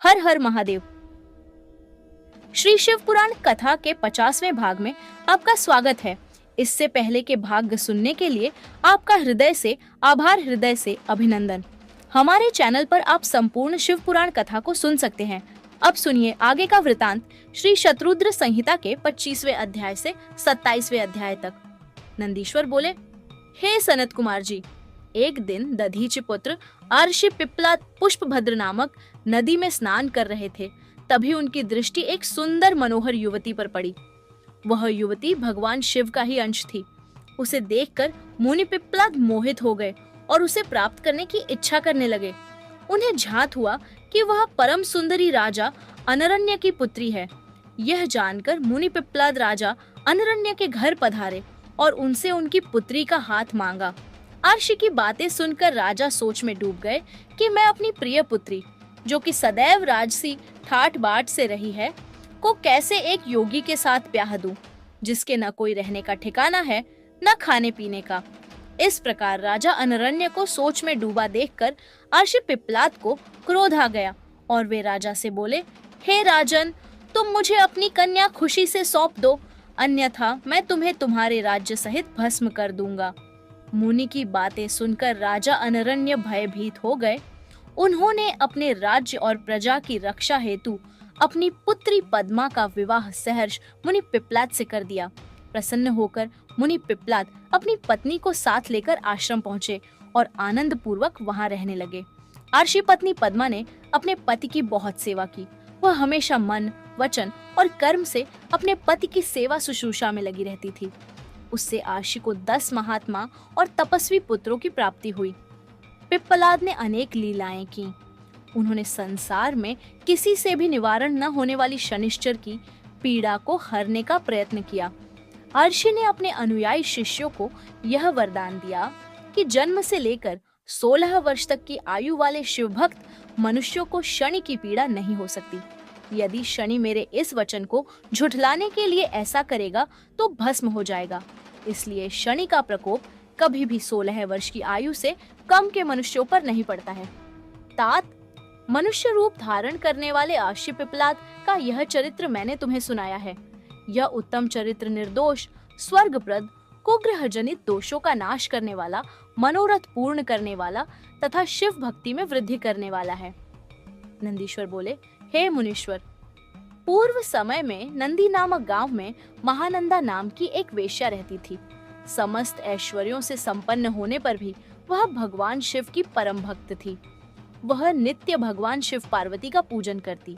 हर हर महादेव। श्री शिव पुराण कथा के 50वें भाग में आपका स्वागत है। इससे पहले के भाग सुनने के लिए आपका हृदय से अभिनंदन। हमारे चैनल पर आप संपूर्ण शिव पुराण कथा को सुन सकते हैं। अब सुनिए आगे का वृतांत श्री शत्रुद्र संहिता के 25वें अध्याय से 27वें अध्याय तक। नंदीश्वर बोले, हे सनत कुमार जी, एक दिन दधीचि पुत्र अर्षि पिप्पलाद पुष्पभद्र नामक नदी में स्नान कर रहे थे। तभी उनकी दृष्टि एक सुंदर मनोहर युवती पर पड़ी। वह युवती भगवान शिव का ही अंश थी। उसे देखकर मुनि पिप्पलाद मोहित हो गए और उसे प्राप्त करने की इच्छा करने लगे। उन्हें झात हुआ कि वह परम सुंदरी राजा अनरण्य की पुत्री है। यह जानकर मुनि पिप्पलाद राजा अनरण्य के घर पधारे और उनसे उनकी पुत्री का हाथ मांगा। अर्षि की बातें सुनकर राजा सोच में डूब गए कि मैं अपनी प्रिय पुत्री, जो कि सदैव राजसी ठाट बाट से रही है, को कैसे एक योगी के साथ ब्याह दूं, जिसके न कोई रहने का ठिकाना है न खाने पीने का। इस प्रकार राजा अनरण्य को सोच में डूबा देखकर अर्षि पिप्पलाद को क्रोध आ गया और वे राजा से बोले, हे राजन, तुम मुझे अपनी कन्या खुशी से सौंप दो, अन्यथा मैं तुम्हें तुम्हारे राज्य सहित भस्म कर दूंगा। मुनि की बातें सुनकर राजा अनरण्य भयभीत हो गए। उन्होंने अपने राज्य और प्रजा की रक्षा हेतु अपनी पुत्री पद्मा का विवाह सहर्ष मुनि पिप्पलाद से कर दिया। प्रसन्न होकर मुनि पिप्पलाद अपनी पत्नी को साथ लेकर आश्रम पहुंचे और आनंद पूर्वक वहां रहने लगे। अर्षि पत्नी पद्मा ने अपने पति की बहुत सेवा की। वह हमेशा मन, वचन और कर्म से अपने पति की सेवा शुश्रूषा में लगी रहती थी। उससे अर्षि को 10 महात्मा और तपस्वी पुत्रों की प्राप्ति हुई। पिप्पलाद ने अनेक लीलाएं की। उन्होंने संसार में किसी से भी निवारण न होने वाली शनिश्चर की पीड़ा को हरने का प्रयत्न किया। अर्षि ने अपने अनुयायी शिष्यों को यह वरदान दिया कि जन्म से लेकर 16 वर्ष तक की आयु वाले शिवभक्त मनुष्यों को शनि की पीड़ा नहीं हो सकती। यदि शनि मेरे इस वचन को झुठलाने के लिए ऐसा करेगा तो भस्म हो जाएगा। इसलिए शनि का प्रकोप कभी भी 16 वर्ष की आयु से कम के मनुष्यों पर नहीं पड़ता है। तात, मनुष्य रूप धारण करने वाले अर्षि पिप्पलाद का यह चरित्र मैंने तुम्हें सुनाया है। यह उत्तम चरित्र निर्दोष, स्वर्गप्रद, कुग्रह जनित दोषों का नाश करने वाला, मनोरथ पूर्ण करने वाला तथा शिव भक्ति में वृद्धि करने वाला है। नंदीश्वर बोले, हे मुनीश्वर, पूर्व समय में नंदी नामक गांव में महानंदा नाम की एक वेश्या रहती थी। समस्त ऐश्वर्यों से संपन्न होने पर भी वह भगवान शिव की परम भक्त थी। वह नित्य भगवान शिव पार्वती का पूजन करती।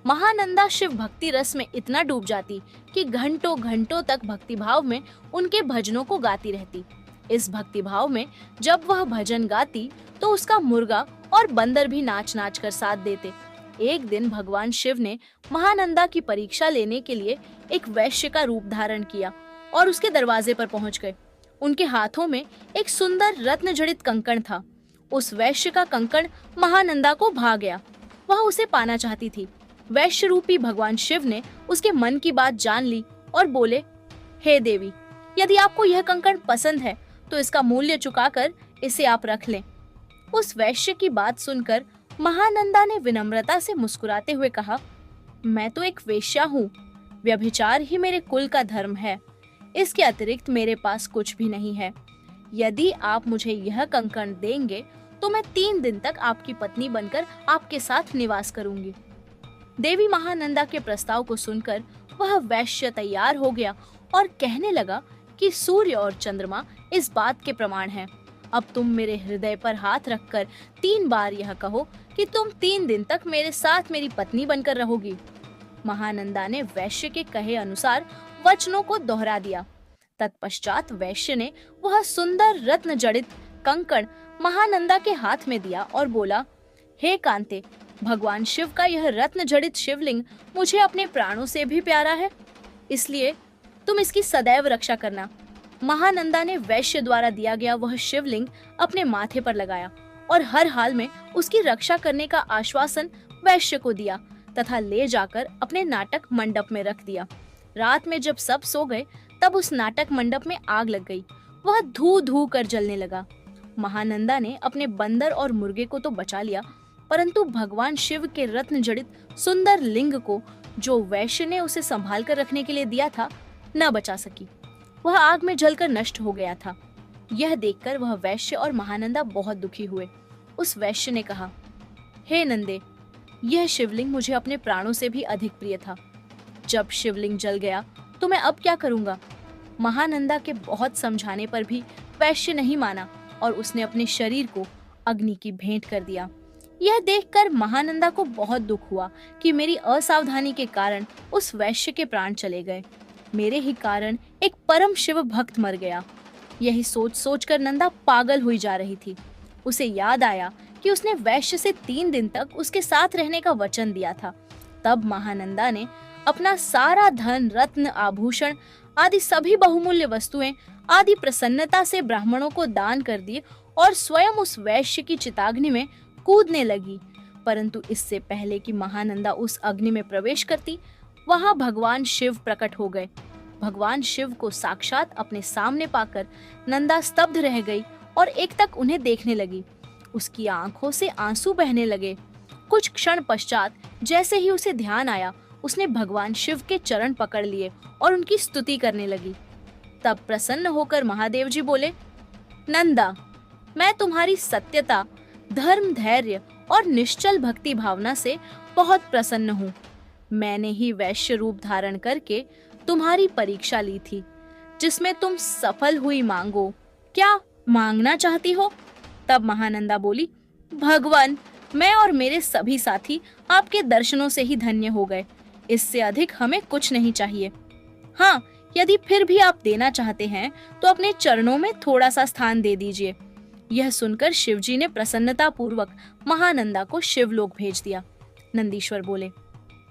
महानंदा शिव भक्ति रस में इतना डूब जाती कि घंटों घंटों तक भक्ति भाव में उनके भजनों को गाती रहती। इस भक्ति भाव में जब वह भजन गाती तो उसका मुर्गा और बंदर भी नाच नाच कर साथ देते। एक दिन भगवान शिव ने महानंदा की परीक्षा लेने के लिए एक वैश्य का रूप धारण किया और उसके दरवाजे पर पहुंच गए। उनके हाथों में एक सुंदर रत्न जड़ित कंकण था। उस वैश्य का कंकण महानंदा को भा गया। वह उसे पाना चाहती थी। वैश्य रूपी भगवान शिव ने उसके मन की बात जान ली और बोले, हे देवी, यदि आपको यह कंकण पसंद है तो इसका मूल्य चुकाकर इसे आप रख लें। उस वैश्य की बात सुनकर महानंदा ने विनम्रता से मुस्कुराते हुए कहा, मैं तो एक वेश्या हूँ। व्यभिचार ही मेरे कुल का धर्म है। इसके अतिरिक्त मेरे पास कुछ भी नहीं है। यदि आप मुझे यह कंकण देंगे तो मैं 3 दिन तक आपकी पत्नी बनकर आपके साथ निवास करूंगी। देवी महानंदा के प्रस्ताव को सुनकर वह वैश्य तैयार हो गया और कहने लगा कि सूर्य और चंद्रमा इस बात के प्रमाण हैं। अब तुम मेरे हृदय पर हाथ रखकर 3 बार यह कहो कि तुम 3 दिन तक मेरे साथ मेरी पत्नी बनकर रहोगी। महानंदा ने वैश्य के कहे अनुसार वचनों को दोहरा दिया। तत्पश्चात वैश्य ने वह सुंदर रत्न जड़ित कंकण महानंदा के हाथ में दिया और बोला, हे कांते, भगवान शिव का यह रत्न जड़ित शिवलिंग मुझे अपने प्राणों से भी प्यारा है, इसलिए तुम इसकी सदैव रक्षा करना। महानंदा ने वैश्य द्वारा दिया गया वह शिवलिंग अपने माथे पर लगाया और हर हाल में उसकी रक्षा करने का आश्वासन वैश्य को दिया तथा ले जाकर अपने नाटक मंडप में रख दिया। रात में जब सब सो गए तब उस नाटक मंडप में आग लग गई। वह धू धू कर जलने लगा। महानंदा ने अपने बंदर और मुर्गे को तो बचा लिया, परंतु भगवान शिव के रत्न जड़ित सुंदर लिंग को, जो वैश्य ने उसे संभाल कर रखने के लिए दिया था, न बचा सकी। वह आग में जलकर नष्ट हो गया था। यह देखकर वह वैश्य और महानंदा बहुत दुखी हुए। उस वैश्य ने कहा, हे नंदे, यह शिवलिंग मुझे अपने प्राणों से भी अधिक प्रिय था। जब शिवलिंग जल गया तो मैं अब क्या करूंगा? महानंदा के बहुत समझाने पर भी वैश्य नहीं माना और उसने अपने शरीर को अग्नि की भेंट कर दिया। यह देखकर महानंदा को बहुत दुख हुआ कि मेरी असावधानी के कारण उस वैश्य के प्राण चले गए। मेरे ही कारण एक परम शिव भक्त मर गया। यही सोच सोचकर नंदा पागल हुई जा रही थी। उसे याद आया कि उसने वैश्य से 3 दिन तक उसके साथ रहने का वचन दिया था। तब महानंदा ने अपना सारा धन, रत्न, आभूषण आदि सभी बहुमूल्य वस्तुएं आदि प्रसन्नता से ब्राह्मणों को दान कर दिए और स्वयं उस वैश्य की चिताग्नि में कूदने लगी। परंतु इससे पहले कि महानंदा उस अग्नि में प्रवेश करती, वहां भगवान शिव प्रकट हो गए। भगवान शिव को साक्षात अपने सामने पाकर नंदा स्तब्ध रह गई और एक तक उन्हें देखने लगी। उसकी आंखों से आंसू बहने लगे। कुछ क्षण पश्चात जैसे ही उसे ध्यान आया, उसने भगवान शिव के चरण पकड़ लिए और उनकी स्तुति करने लगी। तब प्रसन्न होकर महादेव जी बोले, नंदा, मैं तुम्हारी सत्यता, धर्म, धैर्य और निश्चल भक्ति भावना से बहुत प्रसन्न हूँ। मैंने ही वैश्य रूप धारण करके तुम्हारी परीक्षा ली थी, जिसमें तुम सफल हुई। मांगो, क्या मांगना चाहती हो? तब महानंदा बोली, भगवान, मैं और मेरे सभी साथी आपके दर्शनों से ही धन्य हो गए। इससे अधिक हमें कुछ नहीं चाहिए। हाँ, यदि फिर भी आप देना चाहते हैं तो अपने चरणों में थोड़ा सा स्थान दे दीजिए। यह सुनकर शिवजी ने प्रसन्नता पूर्वक महानंदा को शिवलोक भेज दिया। नंदीश्वर बोले,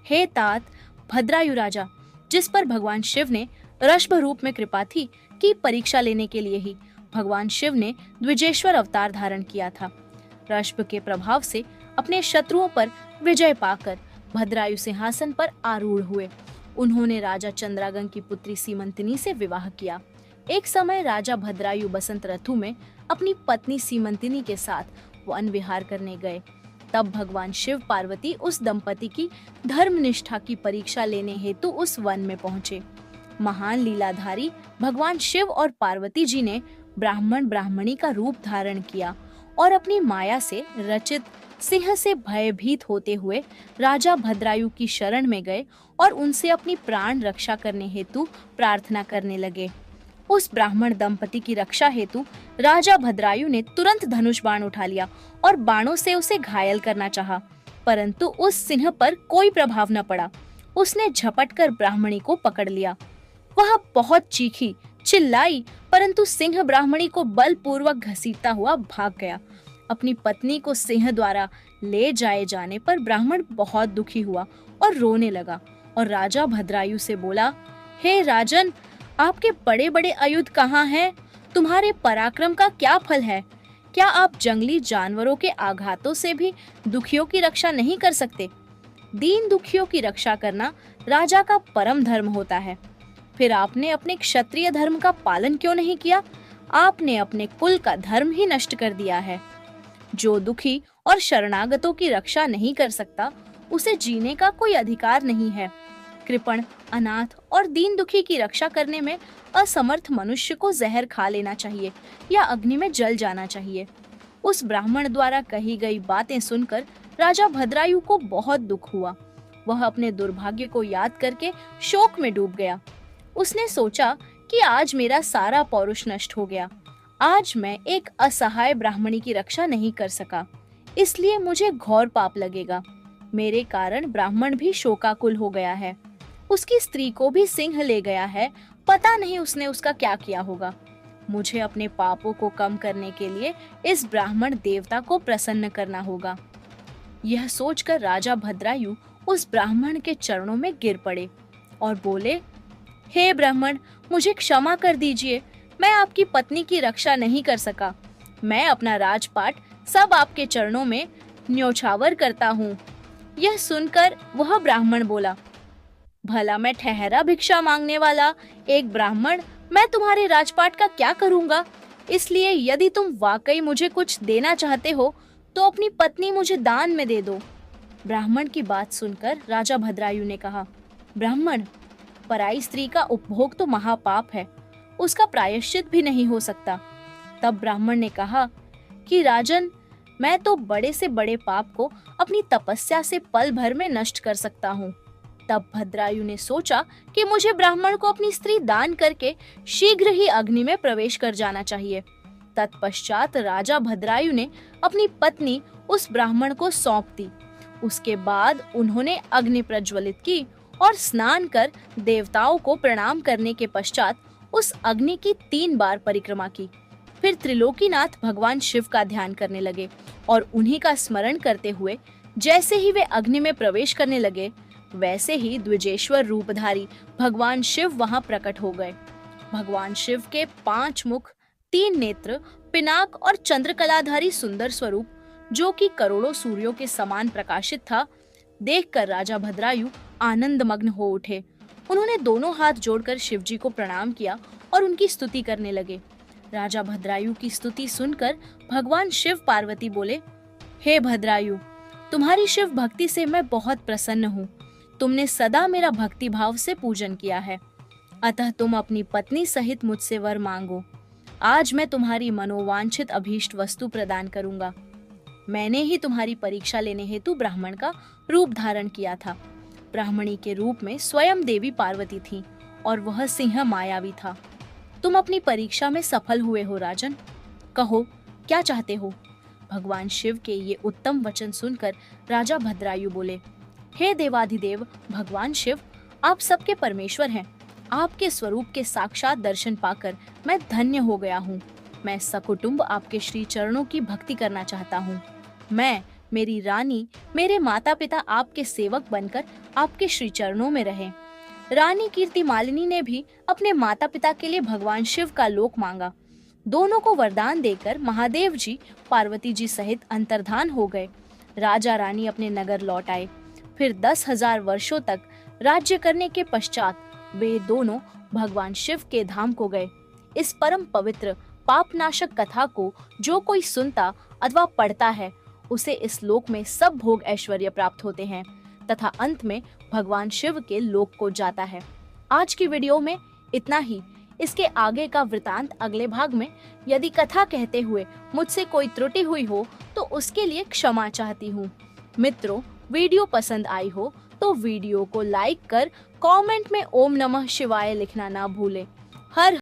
हे तात भद्रायु राजा, जिस पर भगवान शिव ने ऋषभ रूप में कृपा थी कि परीक्षा लेने के लिए ही भगवान शिव ने द्विजेश्वर अवतार धारण किया था। ऋषभ के प्रभाव से अपने शत्रुओं पर विजय पाकर भद्रायु सिंहासन पर आरूढ़ हुए। उन्होंने राजा चंद्रागन की पुत्री सीमंतिनी से विवाह किया। एक समय राजा भद्रायु बसंत ऋतु में अपनी पत्नी सीमंतिनी के साथ वन विहार करने गए। तब भगवान शिव पार्वती उस दंपति की धर्मनिष्ठा की परीक्षा लेने हेतु उस वन में पहुंचे। महान लीलाधारी भगवान शिव और पार्वती जी ने ब्राह्मण ब्राह्मणी का रूप धारण किया और अपनी माया से रचित सिंह से भयभीत होते हुए राजा भद्रायु की शरण में गए और उनसे अपनी प्राण रक्षा करने हेतु प्रार्थना करने लगे। उस ब्राह्मण दंपति की रक्षा हेतु राजा भद्रायु ने तुरंत धनुष बाण उठा लिया और बाणों से उसे घायल करना चाहा, परंतु उस सिंह पर कोई प्रभाव न पड़ा। उसने झपटकर ब्राह्मणी को पकड़ लिया। वह बहुत चीखी, चिल्लाई, परंतु सिंह ब्राह्मणी को बलपूर्वक घसीटता हुआ भाग गया। अपनी पत्नी को सिंह द्वारा ले जाए जाने पर ब्राह्मण बहुत दुखी हुआ और रोने लगा और राजा भद्रायु से बोला, हे राजन, आपके बड़े बड़े आयुध कहाँ हैं? तुम्हारे पराक्रम का क्या फल है? क्या आप जंगली जानवरों के आघातों से भी दुखियों की रक्षा नहीं कर सकते? दीन दुखियों की रक्षा करना राजा का परम धर्म होता है। फिर आपने अपने क्षत्रिय धर्म का पालन क्यों नहीं किया? आपने अपने कुल का धर्म ही नष्ट कर दिया है। जो दुखी और शरणागतों की रक्षा नहीं कर सकता, उसे जीने का कोई अधिकार नहीं है। कृपण, अनाथ और दीन दुखी की रक्षा करने में असमर्थ मनुष्य को जहर खा लेना चाहिए या अग्नि में जल जाना चाहिए। उस ब्राह्मण द्वारा कही गई बातें सुनकर राजा भद्रायु को बहुत दुख हुआ। वह अपने दुर्भाग्य को याद करके शोक में डूब गया। उसने सोचा कि आज मेरा सारा पौरुष नष्ट हो गया। आज मैं एक असहाय ब्राह्मणी की रक्षा नहीं कर सका, इसलिए मुझे घोर पाप लगेगा। मेरे कारण ब्राह्मण भी शोकाकुल हो गया है। उसकी स्त्री को भी सिंह ले गया है। पता नहीं उसने उसका क्या किया होगा। मुझे अपने पापों को कम करने के लिए इस ब्राह्मण देवता को प्रसन्न करना होगा। यह सोचकर राजा भद्रायु उस ब्राह्मण के चरणों में गिर पड़े और बोले, हे ब्राह्मण, मुझे क्षमा कर दीजिए। मैं आपकी पत्नी की रक्षा नहीं कर सका। मैं अपना राजपाट सब आपके चरणों में न्योछावर करता हूँ। यह सुनकर वह ब्राह्मण बोला, भला मैं ठहरा भिक्षा मांगने वाला एक ब्राह्मण, मैं तुम्हारे राजपाट का क्या करूँगा? इसलिए यदि तुम वाकई मुझे कुछ देना चाहते हो तो अपनी पत्नी मुझे दान में दे दो। ब्राह्मण की बात सुनकर राजा भद्रायु ने कहा, ब्राह्मण, पराई स्त्री का उपभोग तो महापाप है, उसका प्रायश्चित भी नहीं हो सकता। तब ब्राह्मण ने कहा कि राजन, मैं तो बड़े से बड़े पाप को अपनी तपस्या से पल भर में नष्ट कर सकता हूँ। तब भद्रायु ने सोचा कि मुझे ब्राह्मण को अपनी स्त्री दान करके शीघ्र ही अग्नि में प्रवेश कर जाना चाहिए। तत्पश्चात राजा भद्रायु ने अपनी पत्नी उस ब्राह्मण को सौंप दी। उसके बाद उन्होंने अग्नि प्रज्वलित की और स्नान कर देवताओं को प्रणाम करने के पश्चात उस अग्नि की 3 बार परिक्रमा की। फिर त्रिलोकीनाथ भगवान शिव का ध्यान करने लगे और उन्हीं का स्मरण करते हुए जैसे ही वे अग्नि में प्रवेश करने लगे, वैसे ही द्विजेश्वर रूपधारी भगवान शिव वहां प्रकट हो गए। भगवान शिव के 5 मुख, 3 नेत्र, पिनाक और चंद्रकलाधारी सुंदर स्वरूप, जो कि करोड़ों सूर्यों के समान प्रकाशित था, देखकर राजा भद्रायु आनंदमग्न हो उठे। उन्होंने दोनों हाथ जोड़कर शिव जी को प्रणाम किया और उनकी स्तुति करने लगे। राजा भद्रायु की स्तुति सुनकर भगवान शिव पार्वती बोले, हे भद्रायु, तुम्हारी शिव भक्ति से मैं बहुत प्रसन्न हूँ। तुमने सदा मेरा भक्ति भाव से पूजन किया है, अतः तुम अपनी पत्नी सहित मुझसे वर मांगो। आज मैं तुम्हारी मनोवांछित अभीष्ट वस्तु प्रदान करूंगा। मैंने ही तुम्हारी परीक्षा लेने हेतु ब्राह्मण का रूप धारण किया था। ब्राह्मणी के रूप में स्वयं देवी पार्वती थी और वह सिंह मायावी था। तुम अपनी परीक्षा में सफल हुए हो राजन। कहो, क्या चाहते हो? भगवान शिव के ये उत्तम वचन सुनकर राजा भद्रायु बोले, हे देवाधिदेव भगवान शिव, आप सबके परमेश्वर हैं। आपके स्वरूप के साक्षात दर्शन पाकर मैं धन्य हो गया हूँ। मैं सकुटुंब आपके श्री चरणों की भक्ति करना चाहता हूँ। मैं, मेरी रानी, मेरे माता पिता आपके सेवक बनकर आपके श्री चरणों में रहें। रानी कीर्ति मालिनी ने भी अपने माता पिता के लिए भगवान शिव का लोक मांगा। दोनों को वरदान देकर महादेव जी पार्वती जी सहित अंतर्धान हो गए। राजा रानी अपने नगर लौट आए। फिर 10,000 वर्षों तक राज्य करने के पश्चात वे दोनों भगवान शिव के धाम को गए। इस परम पवित्र पापनाशक कथा को जो कोई सुनता अथवा पढ़ता है, उसे इस लोक में सब भोग ऐश्वर्य प्राप्त होते हैं तथा अंत में भगवान शिव के लोक को जाता है। आज की वीडियो में इतना ही। इसके आगे का वृतांत अगले भाग में। यदि कथा कहते हुए मुझसे कोई त्रुटि हुई हो तो उसके लिए क्षमा चाहती हूँ। मित्रों, वीडियो पसंद आई हो तो वीडियो को लाइक कर कमेंट में ओम नमः शिवाय लिखना ना भूलें। हर